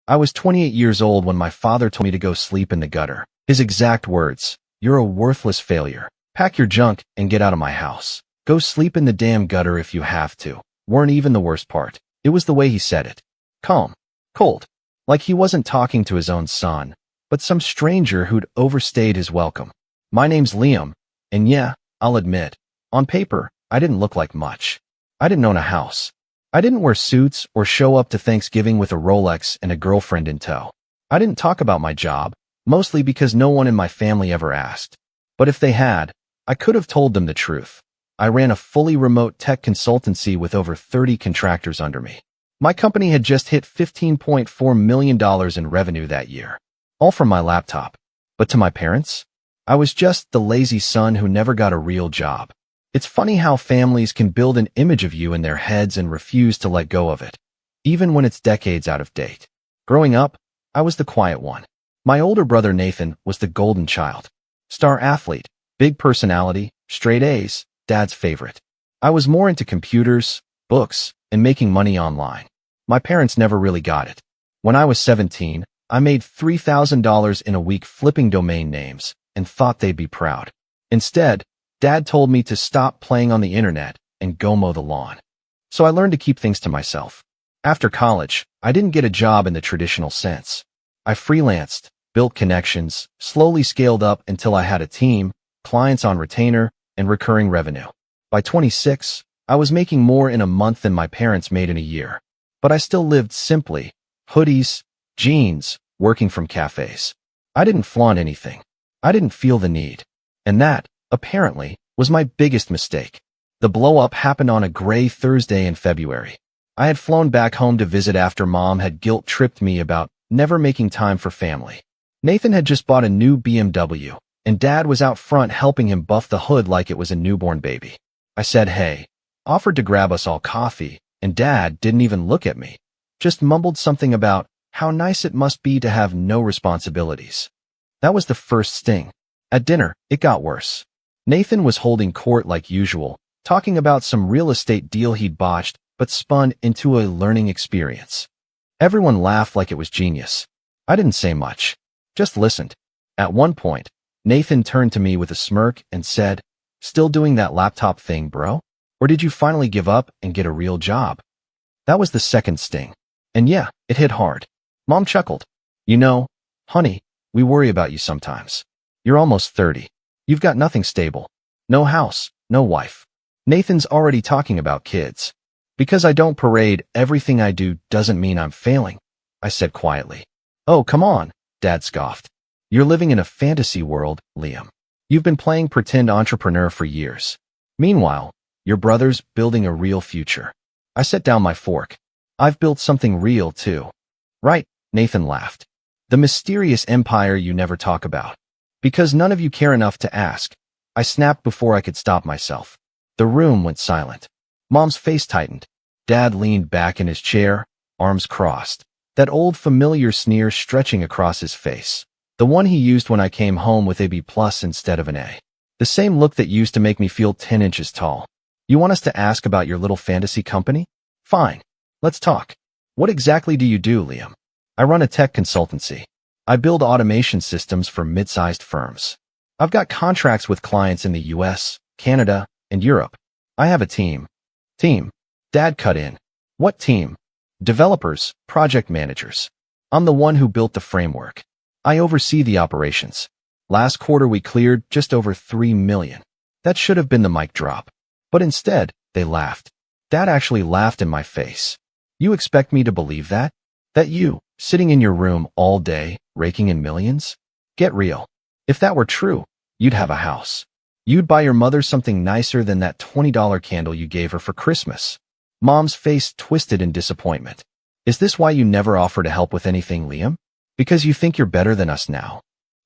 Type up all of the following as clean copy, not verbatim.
I was 28 years old when my father told me to go sleep in the gutter. His exact words, "You're a worthless failure. Pack your junk and get out of my house. Go sleep in the damn gutter if you have to," weren't even the worst part. It was the way he said it. Calm. Cold. Like he wasn't talking to his own son, but some stranger who'd overstayed his welcome. My name's Liam, and yeah, I'll admit, on paper, I didn't look like much. I didn't own a house. I didn't wear suits or show up to Thanksgiving with a Rolex and a girlfriend in tow. I didn't talk about my job, mostly because no one in my family ever asked. But if they had, I could have told them the truth. I ran a fully remote tech consultancy with over 30 contractors under me. My company had just hit $15.4 million in revenue that year, all from my laptop. But to my parents, I was just the lazy son who never got a real job. It's funny how families can build an image of you in their heads and refuse to let go of it, even when it's decades out of date. Growing up, I was the quiet one. My older brother Nathan was the golden child. Star athlete, big personality, straight A's, dad's favorite. I was more into computers, books, and making money online. My parents never really got it. When I was 17, I made $3,000 in a week flipping domain names and thought they'd be proud. Instead, Dad told me to stop playing on the internet and go mow the lawn. So I learned to keep things to myself. After college, I didn't get a job in the traditional sense. I freelanced, built connections, slowly scaled up until I had a team, clients on retainer, and recurring revenue. By 26, I was making more in a month than my parents made in a year. But I still lived simply, hoodies, jeans, working from cafes. I didn't flaunt anything. I didn't feel the need. And that, apparently, was my biggest mistake. The blow-up happened on a gray Thursday in February. I had flown back home to visit after Mom had guilt-tripped me about never making time for family. Nathan had just bought a new BMW, and Dad was out front helping him buff the hood like it was a newborn baby. I said hey, offered to grab us all coffee, and Dad didn't even look at me, just mumbled something about how nice it must be to have no responsibilities. That was the first sting. At dinner, it got worse. Nathan was holding court like usual, talking about some real estate deal he'd botched but spun into a learning experience. Everyone laughed like it was genius. I didn't say much, just listened. At one point, Nathan turned to me with a smirk and said, "Still doing that laptop thing, bro? Or did you finally give up and get a real job?" That was the second sting. And yeah, it hit hard. Mom chuckled. "You know, honey, we worry about you sometimes. You're almost 30. You've got nothing stable. No house, no wife. Nathan's already talking about kids. Because I don't parade everything I do doesn't mean I'm failing," I said quietly. "Oh, come on," Dad scoffed. "You're living in a fantasy world, Liam. You've been playing pretend entrepreneur for years. Meanwhile, your brother's building a real future." I set down my fork. "I've built something real, too." "Right," Nathan laughed. "The mysterious empire you never talk about. Because none of you care enough to ask." I snapped before I could stop myself. The room went silent. Mom's face tightened. Dad leaned back in his chair, arms crossed. That old familiar sneer stretching across his face. The one he used when I came home with a B+ instead of an A. The same look that used to make me feel 10 inches tall. "You want us to ask about your little fantasy company? Fine. Let's talk. What exactly do you do, Liam?" "I run a tech consultancy. I build automation systems for mid-sized firms. I've got contracts with clients in the US, Canada, and Europe. I have a team." "Team?" Dad cut in. "What team?" "Developers, project managers. I'm the one who built the framework. I oversee the operations. Last quarter we cleared just over $3 million. That should have been the mic drop. But instead, they laughed. Dad actually laughed in my face. "You expect me to believe that? That you, sitting in your room all day, raking in millions? Get real. If that were true, you'd have a house. You'd buy your mother something nicer than that $20 candle you gave her for Christmas." Mom's face twisted in disappointment. "Is this why you never offer to help with anything, Liam? Because you think you're better than us now?"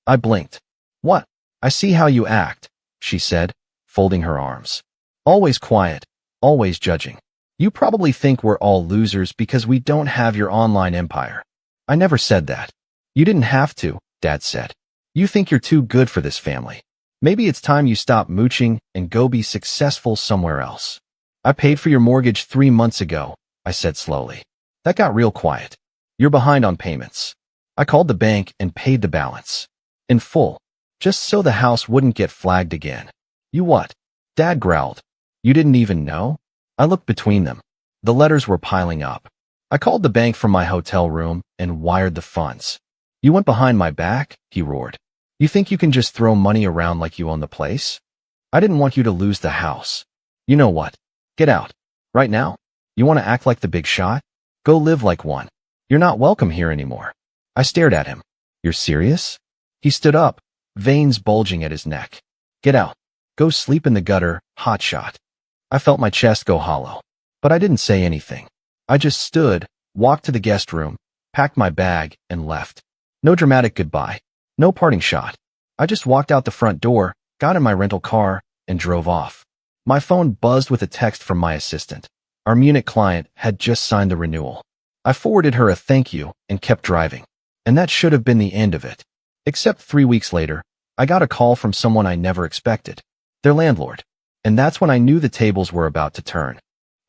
I blinked. "What? I see how you act," she said, folding her arms. "Always quiet, always judging. You probably think we're all losers because we don't have your online empire." "I never said that." "You didn't have to," Dad said. "You think you're too good for this family. Maybe it's time you stop mooching and go be successful somewhere else." "I paid for your mortgage 3 months ago," I said slowly. That got real quiet. You're behind on payments. I called the bank and paid the balance. In full. Just so the house wouldn't get flagged again. You what? Dad growled. You didn't even know? I looked between them. The letters were piling up. I called the bank from my hotel room and wired the funds. You went behind my back? He roared. You think you can just throw money around like you own the place? I didn't want you to lose the house. You know what? Get out. Right now? You want to act like the big shot? Go live like one. You're not welcome here anymore. I stared at him. You're serious? He stood up, veins bulging at his neck. Get out. Go sleep in the gutter, hotshot. I felt my chest go hollow. But I didn't say anything. I just stood, walked to the guest room, packed my bag, and left. No dramatic goodbye. No parting shot. I just walked out the front door, got in my rental car, and drove off. My phone buzzed with a text from my assistant. Our Munich client had just signed the renewal. I forwarded her a thank you and kept driving. And that should have been the end of it. Except 3 weeks later, I got a call from someone I never expected. Their landlord. And that's when I knew the tables were about to turn.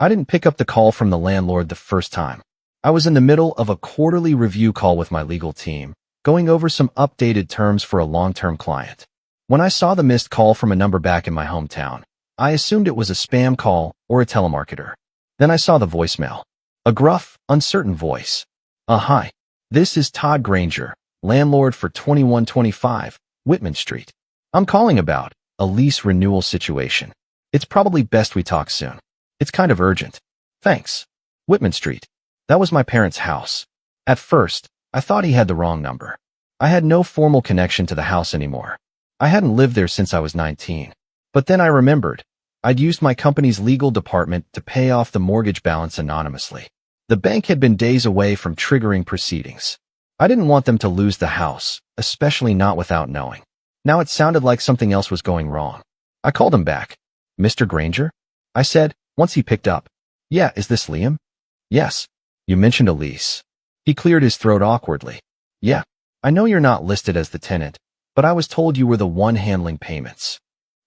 I didn't pick up the call from the landlord the first time. I was in the middle of a quarterly review call with my legal team, going over some updated terms for a long-term client. When I saw the missed call from a number back in my hometown, I assumed it was a spam call or a telemarketer. Then I saw the voicemail. A gruff, uncertain voice. Hi. This is Todd Granger, landlord for 2125 Whitman Street. I'm calling about a lease renewal situation. It's probably best we talk soon. It's kind of urgent. Thanks. Whitman Street. That was my parents' house. At first, I thought he had the wrong number. I had no formal connection to the house anymore. I hadn't lived there since I was 19. But then I remembered. I'd used my company's legal department to pay off the mortgage balance anonymously. The bank had been days away from triggering proceedings. I didn't want them to lose the house, especially not without knowing. Now it sounded like something else was going wrong. I called him back. Mr. Granger? I said, once he picked up. Yeah, is this Liam? Yes. You mentioned a lease. He cleared his throat awkwardly. Yeah, I know you're not listed as the tenant, but I was told you were the one handling payments.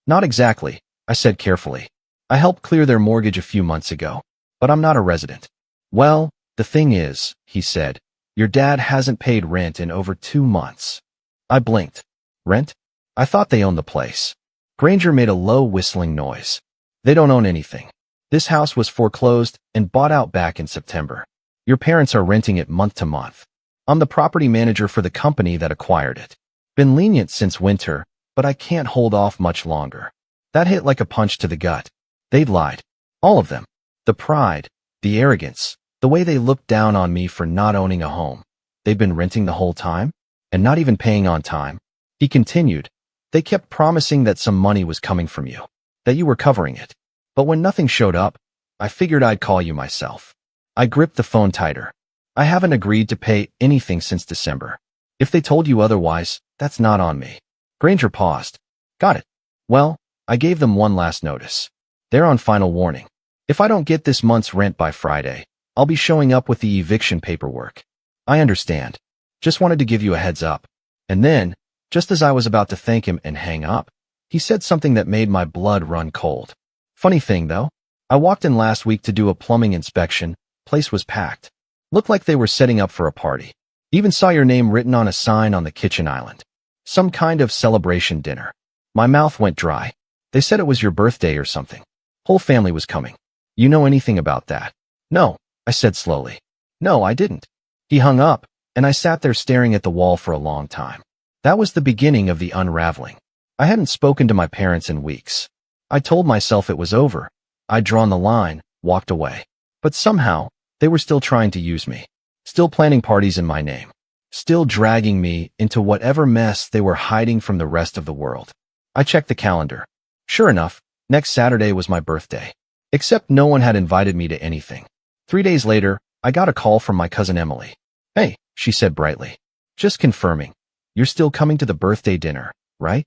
Not exactly, I said carefully. I helped clear their mortgage a few months ago, but I'm not a resident. Well, the thing is, he said, your dad hasn't paid rent in over 2 months. I blinked. Rent? I thought they owned the place. Granger made a low whistling noise. They don't own anything. This house was foreclosed and bought out back in September. Your parents are renting it month to month. I'm the property manager for the company that acquired it. Been lenient since winter, but I can't hold off much longer. That hit like a punch to the gut. They'd lied. All of them. The pride, the arrogance, the way they looked down on me for not owning a home. They'd been renting the whole time? And not even paying on time? He continued. They kept promising that some money was coming from you, that you were covering it. But when nothing showed up, I figured I'd call you myself. I gripped the phone tighter. I haven't agreed to pay anything since December. If they told you otherwise, that's not on me. Granger paused. Got it. Well, I gave them one last notice. They're on final warning. If I don't get this month's rent by Friday, I'll be showing up with the eviction paperwork. I understand. Just wanted to give you a heads up. And then, just as I was about to thank him and hang up, he said something that made my blood run cold. Funny thing, though, I walked in last week to do a plumbing inspection. Place was packed. Looked like they were setting up for a party. Even saw your name written on a sign on the kitchen island. Some kind of celebration dinner. My mouth went dry. They said it was your birthday or something. Whole family was coming. You know anything about that? No, I said slowly. No, I didn't. He hung up, and I sat there staring at the wall for a long time. That was the beginning of the unraveling. I hadn't spoken to my parents in weeks. I told myself it was over. I'd drawn the line, walked away. But somehow, they were still trying to use me. Still planning parties in my name. Still dragging me into whatever mess they were hiding from the rest of the world. I checked the calendar. Sure enough, next Saturday was my birthday. Except no one had invited me to anything. 3 days later, I got a call from my cousin Emily. Hey, she said brightly. Just confirming. You're still coming to the birthday dinner, right?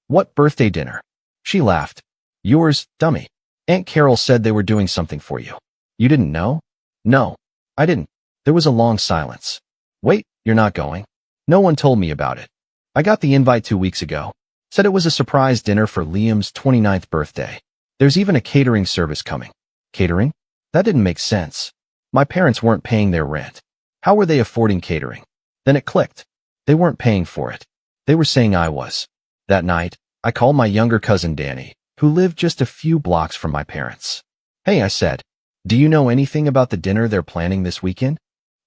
What birthday dinner? She laughed. Yours, dummy. Aunt Carol said they were doing something for you. You didn't know? No, I didn't. There was a long silence. Wait, you're not going? No one told me about it. I got the invite 2 weeks ago. Said it was a surprise dinner for Liam's 29th birthday. There's even a catering service coming. Catering? That didn't make sense. My parents weren't paying their rent. How were they affording catering? Then it clicked. They weren't paying for it. They were saying I was. That night, I called my younger cousin Danny, who lived just a few blocks from my parents. Hey, I said, do you know anything about the dinner they're planning this weekend?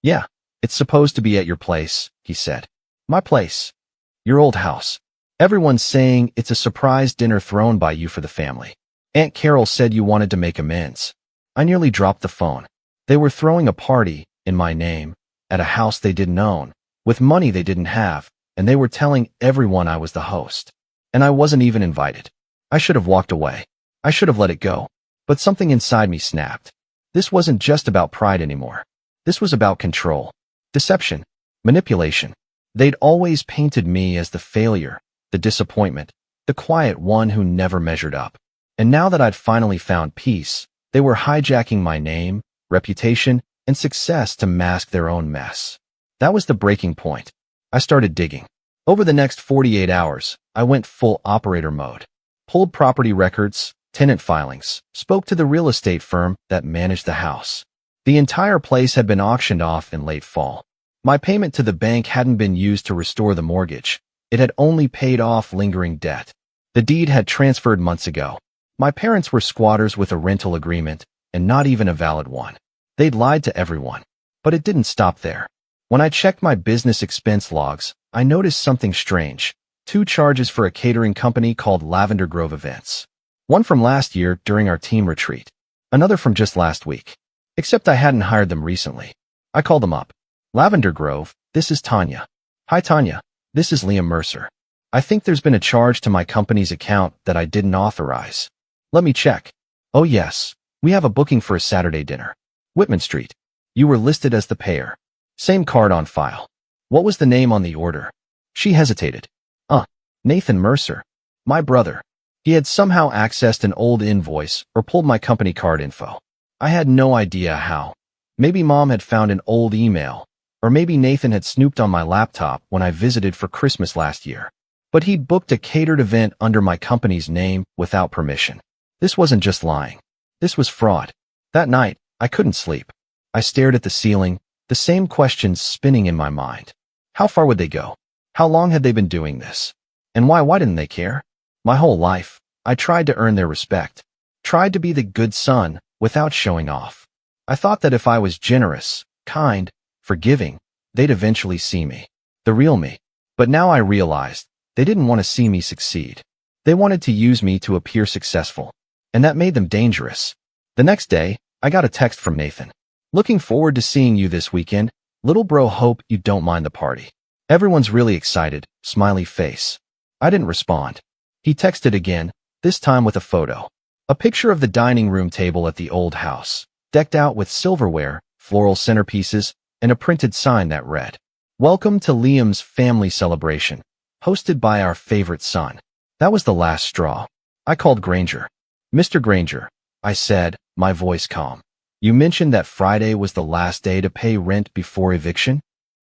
Yeah, it's supposed to be at your place, he said. My place. Your old house. Everyone's saying it's a surprise dinner thrown by you for the family. Aunt Carol said you wanted to make amends. I nearly dropped the phone. They were throwing a party, in my name, at a house they didn't own, with money they didn't have, and they were telling everyone I was the host. And I wasn't even invited. I should have walked away. I should have let it go. But something inside me snapped. This wasn't just about pride anymore. This was about control, deception, manipulation. They'd always painted me as the failure, the disappointment, the quiet one who never measured up. And now that I'd finally found peace, they were hijacking my name, reputation, and success to mask their own mess. That was the breaking point. I started digging. Over the next 48 hours, I went full operator mode. Pulled property records, tenant filings, spoke to the real estate firm that managed the house. The entire place had been auctioned off in late fall. My payment to the bank hadn't been used to restore the mortgage. It had only paid off lingering debt. The deed had transferred months ago. My parents were squatters with a rental agreement, and not even a valid one. They'd lied to everyone. But it didn't stop there. When I checked my business expense logs, I noticed something strange. 2 charges for a catering company called Lavender Grove Events. One from last year during our team retreat. Another from just last week. Except I hadn't hired them recently. I called them up. Lavender Grove, this is Tanya. Hi Tanya, this is Liam Mercer. I think there's been a charge to my company's account that I didn't authorize. Let me check. Oh yes, we have a booking for a Saturday dinner. Whitman Street. You were listed as the payer. Same card on file. What was the name on the order? She hesitated. Nathan Mercer. My brother. He had somehow accessed an old invoice or pulled my company card info. I had no idea how. Maybe Mom had found an old email, or maybe Nathan had snooped on my laptop when I visited for Christmas last year. But he'd booked a catered event under my company's name without permission. This wasn't just lying. This was fraud. That night, I couldn't sleep. I stared at the ceiling, the same questions spinning in my mind. How far would they go? How long had they been doing this? And why didn't they care? My whole life, I tried to earn their respect. Tried to be the good son without showing off. I thought that if I was generous, kind, forgiving, they'd eventually see me. The real me. But now I realized they didn't want to see me succeed. They wanted to use me to appear successful. And that made them dangerous. The next day, I got a text from Nathan. Looking forward to seeing you this weekend. Little bro, hope you don't mind the party. Everyone's really excited, smiley face. I didn't respond. He texted again, this time with a photo. A picture of the dining room table at the old house, decked out with silverware, floral centerpieces, and a printed sign that read, "Welcome to Liam's family celebration, hosted by our favorite son." That was the last straw. I called Granger. Mr. Granger, I said, my voice calm. You mentioned that Friday was the last day to pay rent before eviction?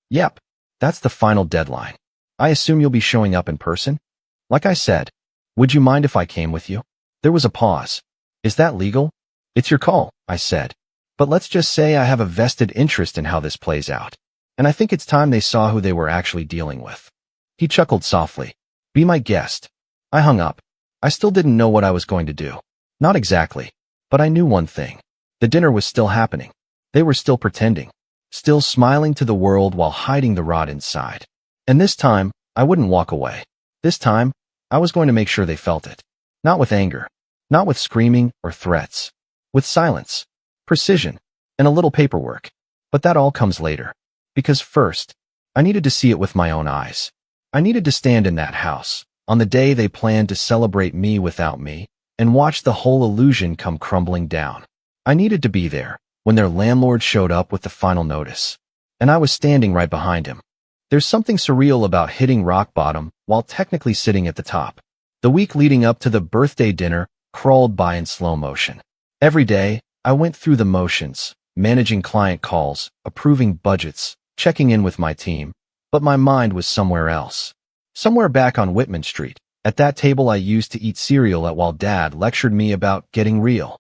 Yep, that's the final deadline. I assume you'll be showing up in person? Like I said, would you mind if I came with you? There was a pause. Is that legal? It's your call, I said. But let's just say I have a vested interest in how this plays out. And I think it's time they saw who they were actually dealing with. He chuckled softly. Be my guest. I hung up. I still didn't know what I was going to do. Not exactly. But I knew one thing. The dinner was still happening. They were still pretending. Still smiling to the world while hiding the rot inside. And this time, I wouldn't walk away. This time, I was going to make sure they felt it. Not with anger. Not with screaming or threats. With silence, precision, and a little paperwork. But that all comes later. Because first, I needed to see it with my own eyes. I needed to stand in that house, on the day they planned to celebrate me without me, and watch the whole illusion come crumbling down. I needed to be there, when their landlord showed up with the final notice. And I was standing right behind him. There's something surreal about hitting rock bottom while technically sitting at the top. The week leading up to the birthday dinner crawled by in slow motion. Every day, I went through the motions, managing client calls, approving budgets, checking in with my team, but my mind was somewhere else. Somewhere back on Whitman Street, at that table I used to eat cereal at while Dad lectured me about getting real.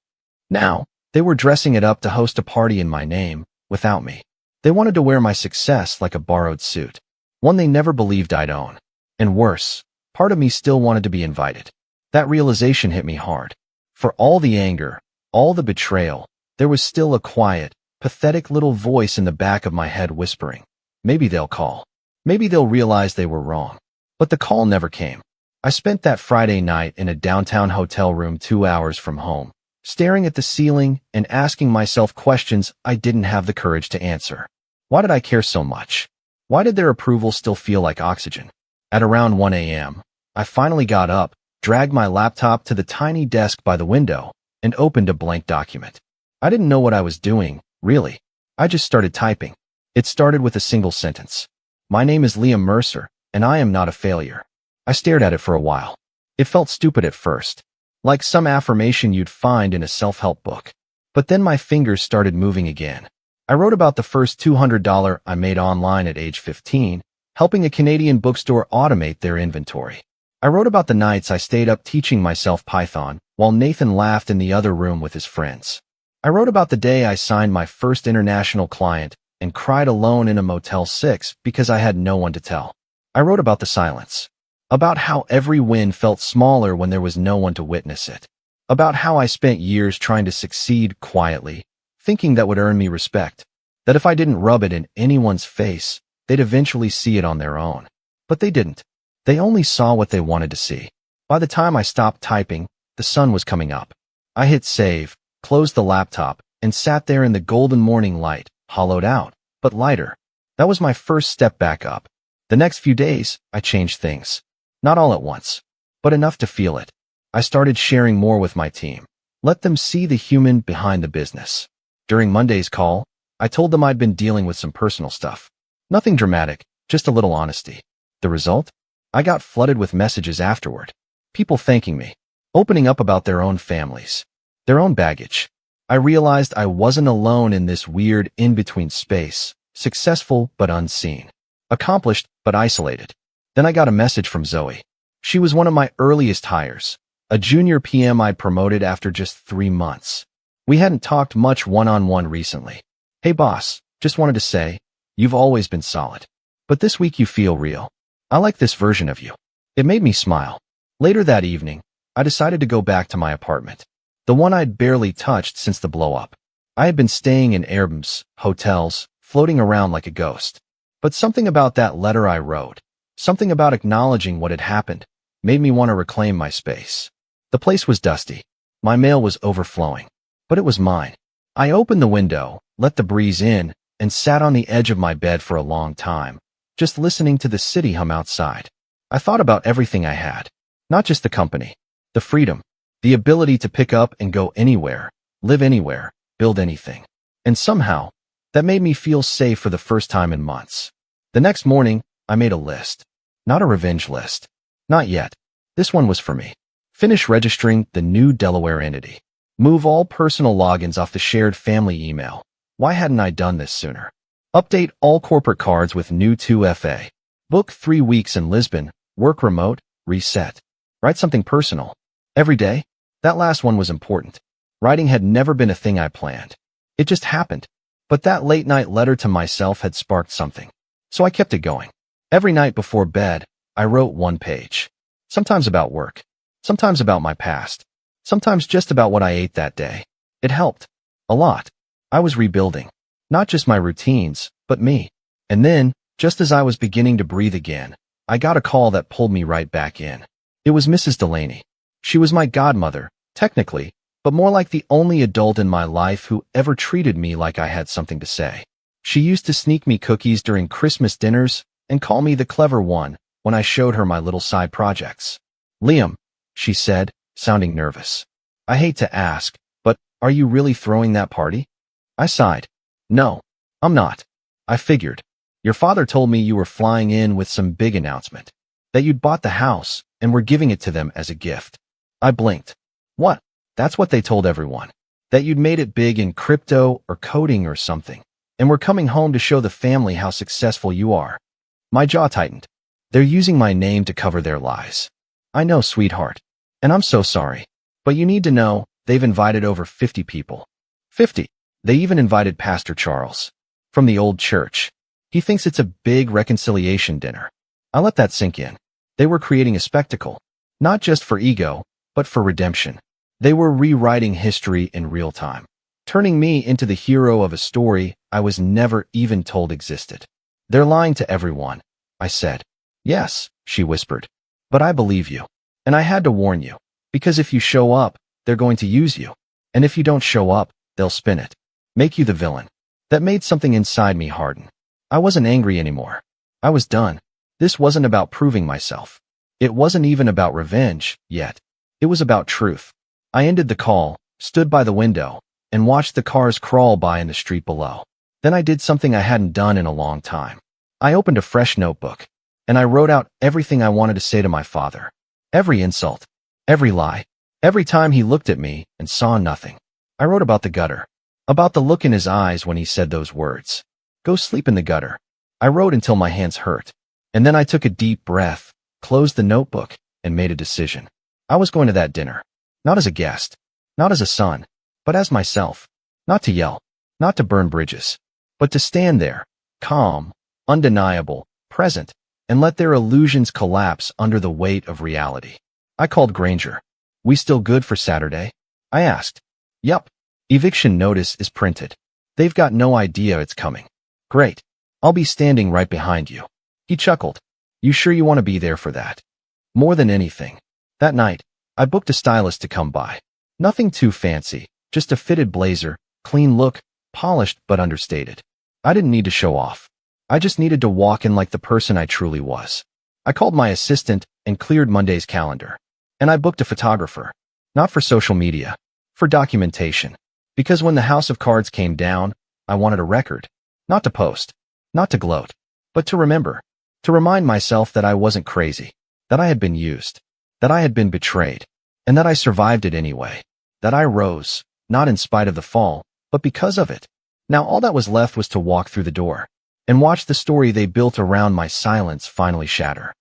Now, they were dressing it up to host a party in my name, without me. They wanted to wear my success like a borrowed suit, one they never believed I'd own. And worse, part of me still wanted to be invited. That realization hit me hard. For all the anger, all the betrayal, there was still a quiet, pathetic little voice in the back of my head whispering, maybe they'll call. Maybe they'll realize they were wrong. But the call never came. I spent that Friday night in a downtown hotel room 2 hours from home, staring at the ceiling and asking myself questions I didn't have the courage to answer. Why did I care so much? Why did their approval still feel like oxygen? At around 1 a.m., I finally got up, dragged my laptop to the tiny desk by the window, and opened a blank document. I didn't know what I was doing, really. I just started typing. It started with a single sentence. My name is Liam Mercer, and I am not a failure. I stared at it for a while. It felt stupid at first, like some affirmation you'd find in a self-help book. But then my fingers started moving again. I wrote about the first $200 I made online at age 15, helping a Canadian bookstore automate their inventory. I wrote about the nights I stayed up teaching myself Python, while Nathan laughed in the other room with his friends. I wrote about the day I signed my first international client and cried alone in a Motel 6 because I had no one to tell. I wrote about the silence. About how every win felt smaller when there was no one to witness it. About how I spent years trying to succeed quietly, thinking that would earn me respect. That if I didn't rub it in anyone's face, they'd eventually see it on their own. But they didn't. They only saw what they wanted to see. By the time I stopped typing, the sun was coming up. I hit save, closed the laptop, and sat there in the golden morning light, hollowed out, but lighter. That was my first step back up. The next few days, I changed things. Not all at once, but enough to feel it. I started sharing more with my team. Let them see the human behind the business. During Monday's call, I told them I'd been dealing with some personal stuff. Nothing dramatic, just a little honesty. The result? I got flooded with messages afterward. People thanking me, opening up about their own families, their own baggage. I realized I wasn't alone in this weird in-between space, successful but unseen, accomplished but isolated. Then I got a message from Zoe. She was one of my earliest hires, a junior PM I promoted after just 3 months. We hadn't talked much one-on-one recently. Hey boss, just wanted to say, you've always been solid. But this week you feel real. I like this version of you. It made me smile. Later that evening, I decided to go back to my apartment. The one I'd barely touched since the blow-up. I had been staying in Airbnbs, hotels, floating around like a ghost. But something about that letter I wrote, something about acknowledging what had happened, made me want to reclaim my space. The place was dusty. My mail was overflowing. But it was mine. I opened the window, let the breeze in, and sat on the edge of my bed for a long time, just listening to the city hum outside. I thought about everything I had. Not just the company. The freedom. The ability to pick up and go anywhere, live anywhere, build anything. And somehow, that made me feel safe for the first time in months. The next morning, I made a list. Not a revenge list. Not yet. This one was for me. Finish registering the new Delaware entity. Move all personal logins off the shared family email. Why hadn't I done this sooner? Update all corporate cards with new 2FA. Book 3 weeks in Lisbon. Work remote. Reset. Write something personal. Every day? That last one was important. Writing had never been a thing I planned. It just happened. But that late-night letter to myself had sparked something. So I kept it going. Every night before bed, I wrote 1 page. Sometimes about work. Sometimes about my past. Sometimes just about what I ate that day. It helped. A lot. I was rebuilding. Not just my routines, but me. And then, just as I was beginning to breathe again, I got a call that pulled me right back in. It was Mrs. Delaney. She was my godmother, technically, but more like the only adult in my life who ever treated me like I had something to say. She used to sneak me cookies during Christmas dinners and call me the clever one when I showed her my little side projects. Liam, she said, sounding nervous. I hate to ask, but are you really throwing that party? I sighed. No, I'm not. I figured. Your father told me you were flying in with some big announcement. That you'd bought the house and were giving it to them as a gift. I blinked. What? That's what they told everyone. That you'd made it big in crypto or coding or something, and were coming home to show the family how successful you are. My jaw tightened. They're using my name to cover their lies. I know, sweetheart. And I'm so sorry. But you need to know, they've invited over 50 people. 50. They even invited Pastor Charles. from the old church. He thinks it's a big reconciliation dinner. I let that sink in. They were creating a spectacle, not just for ego, but for redemption. They were rewriting history in real time, turning me into the hero of a story I was never even told existed. They're lying to everyone, I said. Yes, she whispered. But I believe you. And I had to warn you, because if you show up, they're going to use you. And if you don't show up, they'll spin it. Make you the villain. That made something inside me harden. I wasn't angry anymore. I was done. This wasn't about proving myself. It wasn't even about revenge, yet. It was about truth. I ended the call, stood by the window, and watched the cars crawl by in the street below. Then I did something I hadn't done in a long time. I opened a fresh notebook, and I wrote out everything I wanted to say to my father. Every insult, every lie, every time he looked at me and saw nothing. I wrote about the gutter, about the look in his eyes when he said those words. Go sleep in the gutter. I wrote until my hands hurt. And then I took a deep breath, closed the notebook, and made a decision. I was going to that dinner. Not as a guest, not as a son, but as myself. Not to yell, not to burn bridges, but to stand there, calm, undeniable, present, and let their illusions collapse under the weight of reality. I called Granger. We still good for Saturday? I asked. Yup. Eviction notice is printed. They've got no idea it's coming. Great. I'll be standing right behind you. He chuckled. You sure you want to be there for that? More than anything. That night, I booked a stylist to come by. Nothing too fancy, just a fitted blazer, clean look, polished but understated. I didn't need to show off. I just needed to walk in like the person I truly was. I called my assistant and cleared Monday's calendar. And I booked a photographer. Not for social media. For documentation. Because when the house of cards came down, I wanted a record. Not to post. Not to gloat. But to remember. To remind myself that I wasn't crazy. That I had been used. That I had been betrayed. And that I survived it anyway. That I rose. Not in spite of the fall, but because of it. Now all that was left was to walk through the door. And watch the story they built around my silence finally shatter.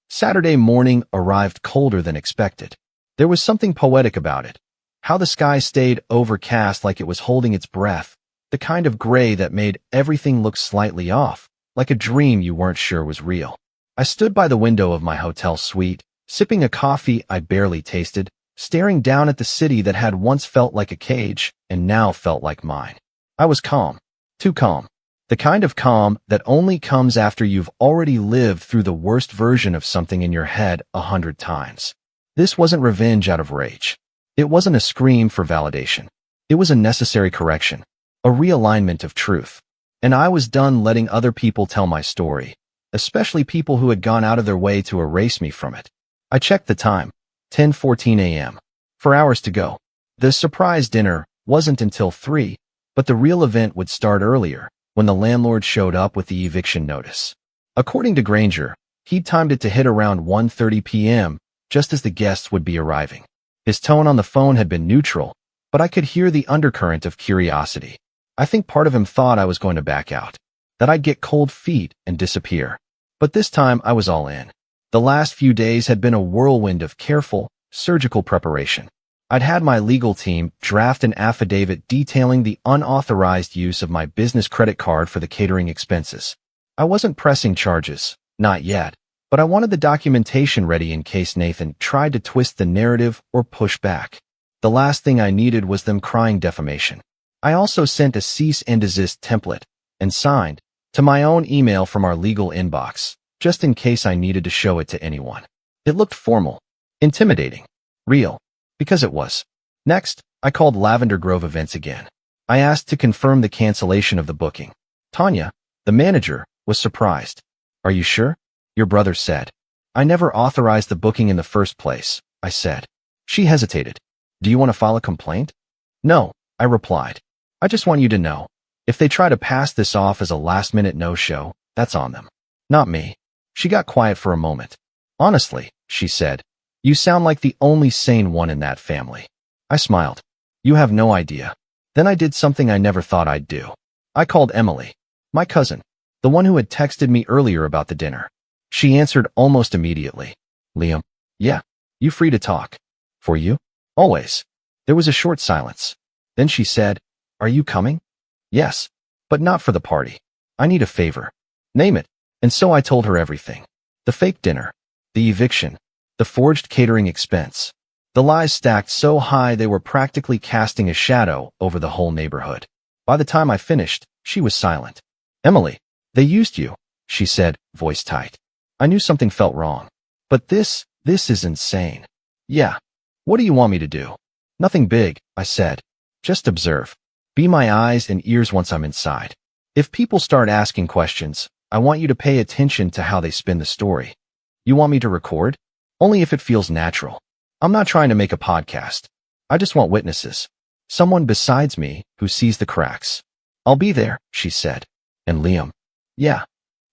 Saturday morning arrived colder than expected. There was something poetic about it. How the sky stayed overcast like it was holding its breath. The kind of gray that made everything look slightly off. Like a dream you weren't sure was real. I stood by the window of my hotel suite, sipping a coffee I barely tasted, staring down at the city that had once felt like a cage and now felt like mine. I was calm. Too calm. The kind of calm that only comes after you've already lived through the worst version of something in your head 100 times. This wasn't revenge out of rage. It wasn't a scream for validation. It was a necessary correction. A realignment of truth. And I was done letting other people tell my story, especially people who had gone out of their way to erase me from it. I checked the time, 10:14 a.m. 4 hours to go. The surprise dinner wasn't until 3, but the real event would start earlier, when the landlord showed up with the eviction notice. According to Granger, he'd timed it to hit around 1:30 p.m., just as the guests would be arriving. His tone on the phone had been neutral, but I could hear the undercurrent of curiosity. I think part of him thought I was going to back out, that I'd get cold feet and disappear. But this time I was all in. The last few days had been a whirlwind of careful, surgical preparation. I'd had my legal team draft an affidavit detailing the unauthorized use of my business credit card for the catering expenses. I wasn't pressing charges, not yet, but I wanted the documentation ready in case Nathan tried to twist the narrative or push back. The last thing I needed was them crying defamation. I also sent a cease and desist template, and signed, to my own email from our legal inbox, just in case I needed to show it to anyone. It looked formal, intimidating, real, because it was. Next, I called Lavender Grove Events again. I asked to confirm the cancellation of the booking. Tanya, the manager, was surprised. Are you sure? Your brother said. I never authorized the booking in the first place, I said. She hesitated. Do you want to file a complaint? No, I replied. I just want you to know, if they try to pass this off as a last-minute no-show, that's on them. Not me. She got quiet for a moment. Honestly, she said, you sound like the only sane one in that family. I smiled. You have no idea. Then I did something I never thought I'd do. I called Emily, my cousin, the one who had texted me earlier about the dinner. She answered almost immediately. Liam, yeah, you free to talk. For you? Always. There was a short silence. Then she said, are you coming? Yes, but not for the party. I need a favor. Name it. And so I told her everything. The fake dinner. The eviction. The forged catering expense. The lies stacked so high they were practically casting a shadow over the whole neighborhood. By the time I finished, she was silent. Emily, they used you, she said, voice tight. I knew something felt wrong. But this is insane. Yeah. What do you want me to do? Nothing big, I said. Just observe. Be my eyes and ears once I'm inside. If people start asking questions, I want you to pay attention to how they spin the story. You want me to record? Only if it feels natural. I'm not trying to make a podcast. I just want witnesses. Someone besides me who sees the cracks. I'll be there, she said. And Liam? Yeah.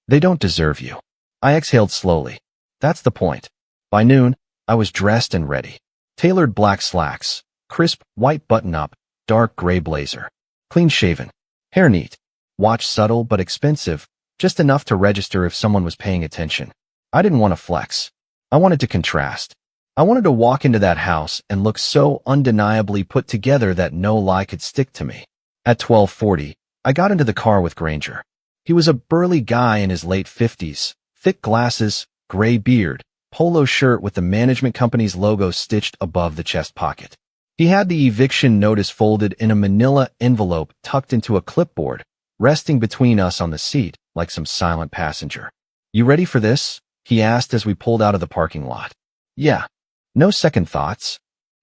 They don't deserve you. I exhaled slowly. That's the point. By noon, I was dressed and ready. Tailored black slacks, crisp white button-up, dark gray blazer. Clean-shaven. Hair neat. Watch subtle but expensive, just enough to register if someone was paying attention. I didn't want to flex. I wanted to contrast. I wanted to walk into that house and look so undeniably put together that no lie could stick to me. At 12:40, I got into the car with Granger. He was a burly guy in his late 50s, thick glasses, gray beard, polo shirt with the management company's logo stitched above the chest pocket. He had the eviction notice folded in a manila envelope tucked into a clipboard, resting between us on the seat like some silent passenger. You ready for this? He asked as we pulled out of the parking lot. Yeah. No second thoughts?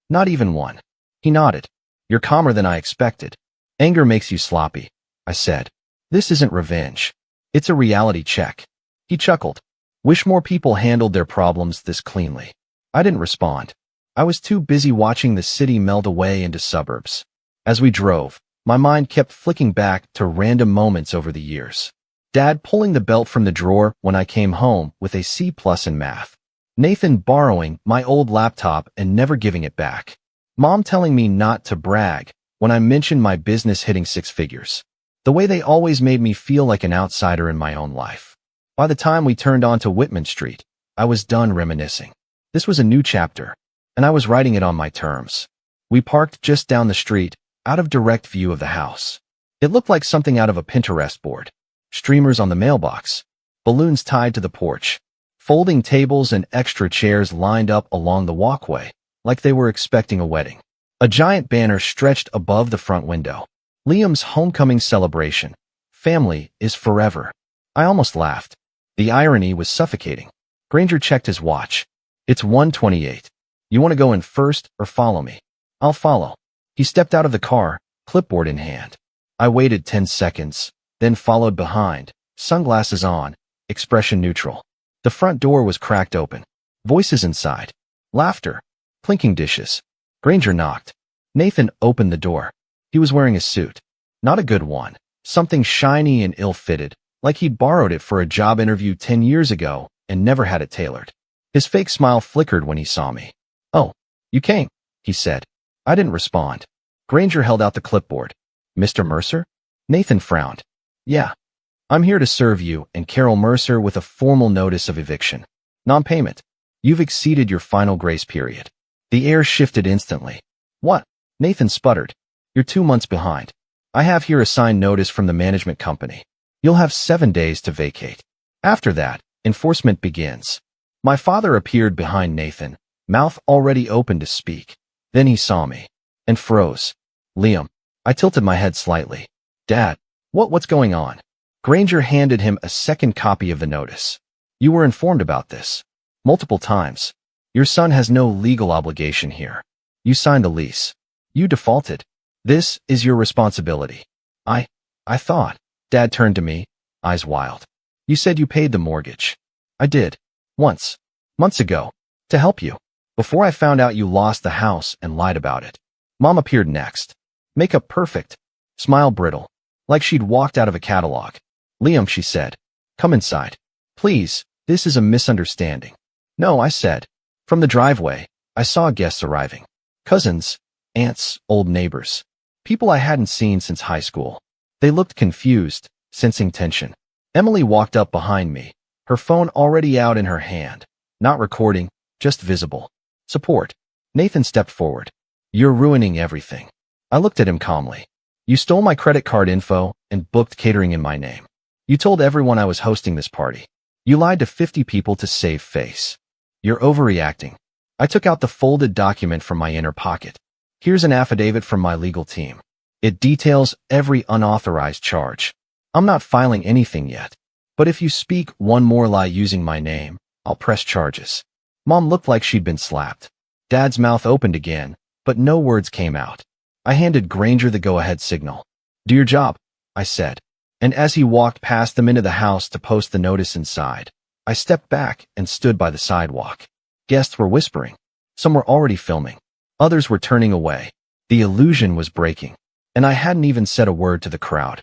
Not even one. He nodded. You're calmer than I expected. Anger makes you sloppy, I said. This isn't revenge. It's a reality check. He chuckled. Wish more people handled their problems this cleanly. I didn't respond. I was too busy watching the city melt away into suburbs. As we drove, my mind kept flicking back to random moments over the years. Dad pulling the belt from the drawer when I came home with a C+ in math. Nathan borrowing my old laptop and never giving it back. Mom telling me not to brag when I mentioned my business hitting 6 figures. The way they always made me feel like an outsider in my own life. By the time we turned onto Whitman Street, I was done reminiscing. This was a new chapter, and I was writing it on my terms. We parked just down the street, out of direct view of the house. It looked like something out of a Pinterest board. Streamers on the mailbox, balloons tied to the porch, folding tables and extra chairs lined up along the walkway, like they were expecting a wedding. A giant banner stretched above the front window. Liam's homecoming celebration. Family is forever. I almost laughed. The irony was suffocating. Granger checked his watch. It's 1:28. You want to go in first or follow me? I'll follow. He stepped out of the car, clipboard in hand. I waited 10 seconds, then followed behind, sunglasses on, expression neutral. The front door was cracked open. Voices inside. Laughter. Clinking dishes. Granger knocked. Nathan opened the door. He was wearing a suit. Not a good one. Something shiny and ill-fitted, like he'd borrowed it for a job interview 10 years ago and never had it tailored. His fake smile flickered when he saw me. Oh, you came, he said. I didn't respond. Granger held out the clipboard. Mr. Mercer? Nathan frowned. Yeah. I'm here to serve you and Carol Mercer with a formal notice of eviction. Non-payment. You've exceeded your final grace period. The air shifted instantly. What? Nathan sputtered. You're 2 months behind. I have here a signed notice from the management company. You'll have 7 days to vacate. After that, enforcement begins. My father appeared behind Nathan, mouth already open to speak. Then he saw me and froze. Liam. I tilted my head slightly. Dad, what's going on? Granger handed him a second copy of the notice. You were informed about this. Multiple times. Your son has no legal obligation here. You signed a lease. You defaulted. This is your responsibility. I thought. Dad turned to me, eyes wild. You said you paid the mortgage. I did. Once. Months ago. To help you. Before I found out you lost the house and lied about it. Mom appeared next. Makeup perfect. Smile brittle. Like she'd walked out of a catalog. Liam, she said. Come inside. Please, this is a misunderstanding. No, I said. From the driveway, I saw guests arriving. Cousins, aunts, old neighbors. People I hadn't seen since high school. They looked confused, sensing tension. Emily walked up behind me, her phone already out in her hand. Not recording, just visible. Support. Nathan stepped forward. You're ruining everything. I looked at him calmly. You stole my credit card info and booked catering in my name. You told everyone I was hosting this party. You lied to 50 people to save face. You're overreacting. I took out the folded document from my inner pocket. Here's an affidavit from my legal team. It details every unauthorized charge. I'm not filing anything yet. But if you speak one more lie using my name, I'll press charges. Mom looked like she'd been slapped. Dad's mouth opened again, but no words came out. I handed Granger the go-ahead signal. Do your job, I said. And as he walked past them into the house to post the notice inside, I stepped back and stood by the sidewalk. Guests were whispering. Some were already filming. Others were turning away. The illusion was breaking. And I hadn't even said a word to the crowd.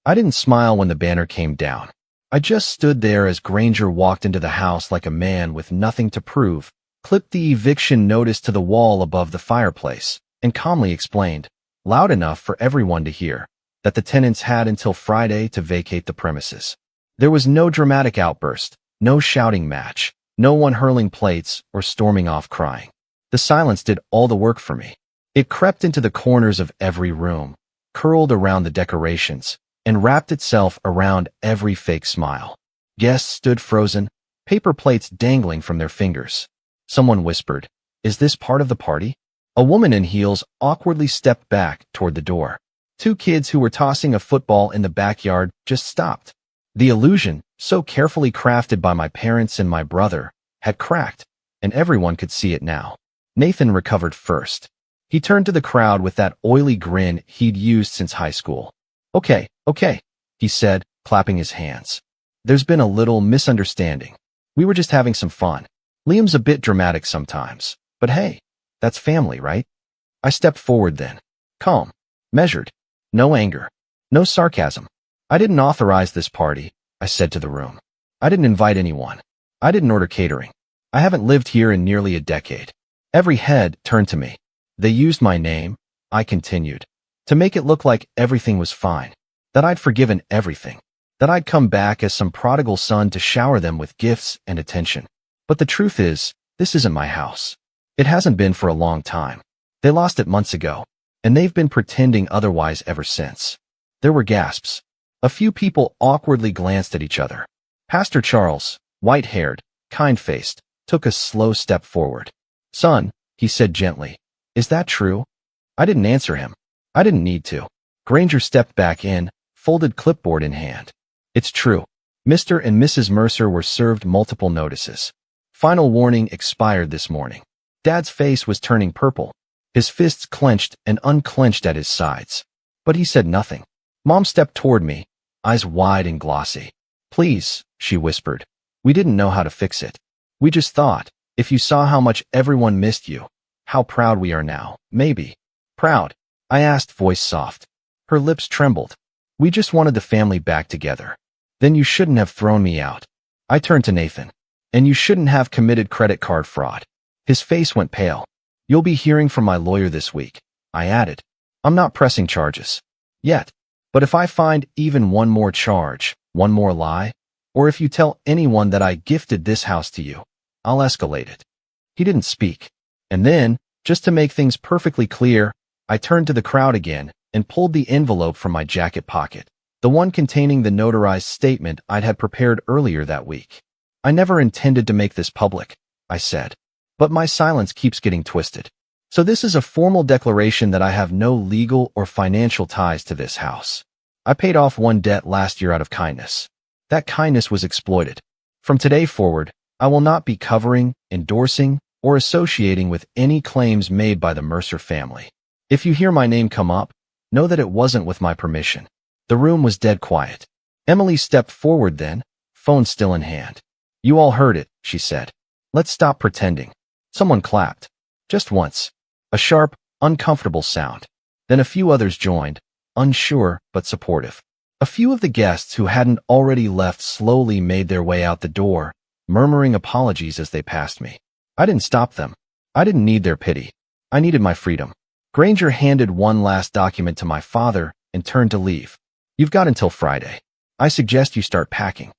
I didn't smile when the banner came down. I just stood there as Granger walked into the house like a man with nothing to prove, clipped the eviction notice to the wall above the fireplace, and calmly explained, loud enough for everyone to hear, that the tenants had until Friday to vacate the premises. There was no dramatic outburst, no shouting match, no one hurling plates or storming off crying. The silence did all the work for me. It crept into the corners of every room, curled around the decorations, and wrapped itself around every fake smile. Guests stood frozen, paper plates dangling from their fingers. Someone whispered, "Is this part of the party?" A woman in heels awkwardly stepped back toward the door. Two kids who were tossing a football in the backyard just stopped. The illusion, so carefully crafted by my parents and my brother, had cracked, and everyone could see it now. Nathan recovered first. He turned to the crowd with that oily grin he'd used since high school. Okay, he said, clapping his hands. There's been a little misunderstanding. We were just having some fun. Liam's a bit dramatic sometimes, but hey, that's family, right? I stepped forward then. Calm, measured, no anger, no sarcasm. I didn't authorize this party, I said to the room. I didn't invite anyone. I didn't order catering. I haven't lived here in nearly a decade. Every head turned to me. They used my name, I continued, to make it look like everything was fine, that I'd forgiven everything, that I'd come back as some prodigal son to shower them with gifts and attention. But the truth is, this isn't my house. It hasn't been for a long time. They lost it months ago, and they've been pretending otherwise ever since. There were gasps. A few people awkwardly glanced at each other. Pastor Charles, white-haired, kind-faced, took a slow step forward. Son, he said gently, is that true? I didn't answer him. I didn't need to. Granger stepped back in, folded clipboard in hand. It's true. Mr. and Mrs. Mercer were served multiple notices. Final warning expired this morning. Dad's face was turning purple. His fists clenched and unclenched at his sides. But he said nothing. Mom stepped toward me, eyes wide and glossy. Please, she whispered. We didn't know how to fix it. We just thought, if you saw how much everyone missed you, how proud we are now, maybe. Proud? I asked, voice soft. Her lips trembled. We just wanted the family back together. Then you shouldn't have thrown me out. I turned to Nathan. And you shouldn't have committed credit card fraud. His face went pale. You'll be hearing from my lawyer this week, I added. I'm not pressing charges. Yet. But if I find even one more charge, one more lie, or if you tell anyone that I gifted this house to you, I'll escalate it. He didn't speak. And then, just to make things perfectly clear, I turned to the crowd again and pulled the envelope from my jacket pocket, the one containing the notarized statement I'd had prepared earlier that week. I never intended to make this public, I said. But my silence keeps getting twisted. So this is a formal declaration that I have no legal or financial ties to this house. I paid off one debt last year out of kindness. That kindness was exploited. From today forward, I will not be covering, endorsing, or associating with any claims made by the Mercer family. If you hear my name come up, know that it wasn't with my permission. The room was dead quiet. Emily stepped forward then, phone still in hand. You all heard it, she said. Let's stop pretending. Someone clapped. Just once. A sharp, uncomfortable sound. Then a few others joined, unsure but supportive. A few of the guests who hadn't already left slowly made their way out the door, murmuring apologies as they passed me. I didn't stop them. I didn't need their pity. I needed my freedom. Granger handed one last document to my father and turned to leave. You've got until Friday. I suggest you start packing.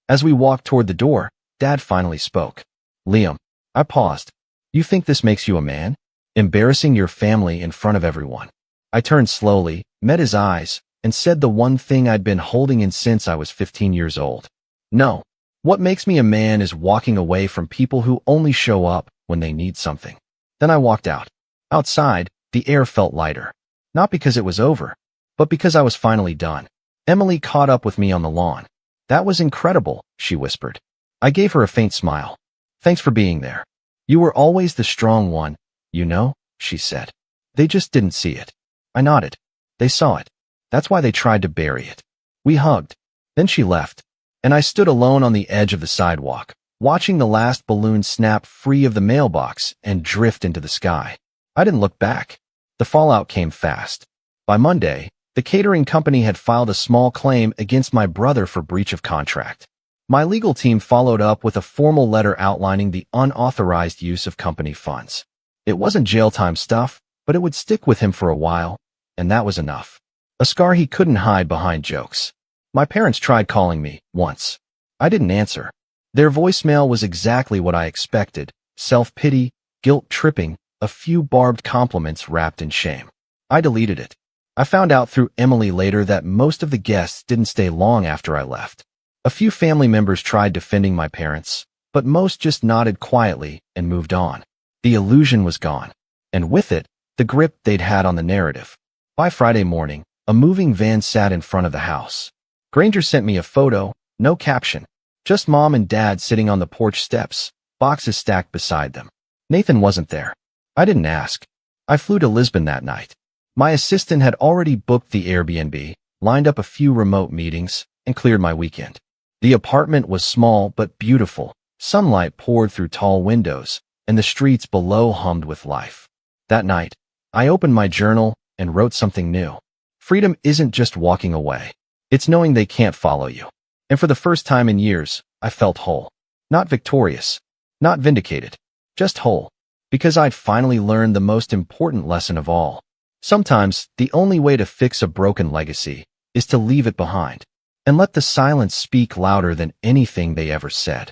As we walked toward the door, Dad finally spoke. Liam. I paused. You think this makes you a man? Embarrassing your family in front of everyone. I turned slowly, met his eyes, and said the one thing I'd been holding in since I was 15 years old. No. What makes me a man is walking away from people who only show up when they need something. Then I walked out. Outside, the air felt lighter. Not because it was over, but because I was finally done. Emily caught up with me on the lawn. That was incredible, she whispered. I gave her a faint smile. Thanks for being there. You were always the strong one, you know, she said. They just didn't see it. I nodded. They saw it. That's why they tried to bury it. We hugged. Then she left, and I stood alone on the edge of the sidewalk, watching the last balloon snap free of the mailbox and drift into the sky. I didn't look back. The fallout came fast. By Monday, the catering company had filed a small claim against my brother for breach of contract. My legal team followed up with a formal letter outlining the unauthorized use of company funds. It wasn't jail time stuff, but it would stick with him for a while, and that was enough. A scar he couldn't hide behind jokes. My parents tried calling me, once. I didn't answer. Their voicemail was exactly what I expected. Self-pity, guilt-tripping, a few barbed compliments wrapped in shame. I deleted it. I found out through Emily later that most of the guests didn't stay long after I left. A few family members tried defending my parents, but most just nodded quietly and moved on. The illusion was gone, and with it, the grip they'd had on the narrative. By Friday morning, a moving van sat in front of the house. Granger sent me a photo, no caption. Just Mom and Dad sitting on the porch steps, boxes stacked beside them. Nathan wasn't there. I didn't ask. I flew to Lisbon that night. My assistant had already booked the Airbnb, lined up a few remote meetings, and cleared my weekend. The apartment was small but beautiful. Sunlight poured through tall windows, and the streets below hummed with life. That night, I opened my journal and wrote something new. Freedom isn't just walking away. It's knowing they can't follow you. And for the first time in years, I felt whole. Not victorious. Not vindicated. Just whole. Because I'd finally learned the most important lesson of all. Sometimes, the only way to fix a broken legacy is to leave it behind and let the silence speak louder than anything they ever said.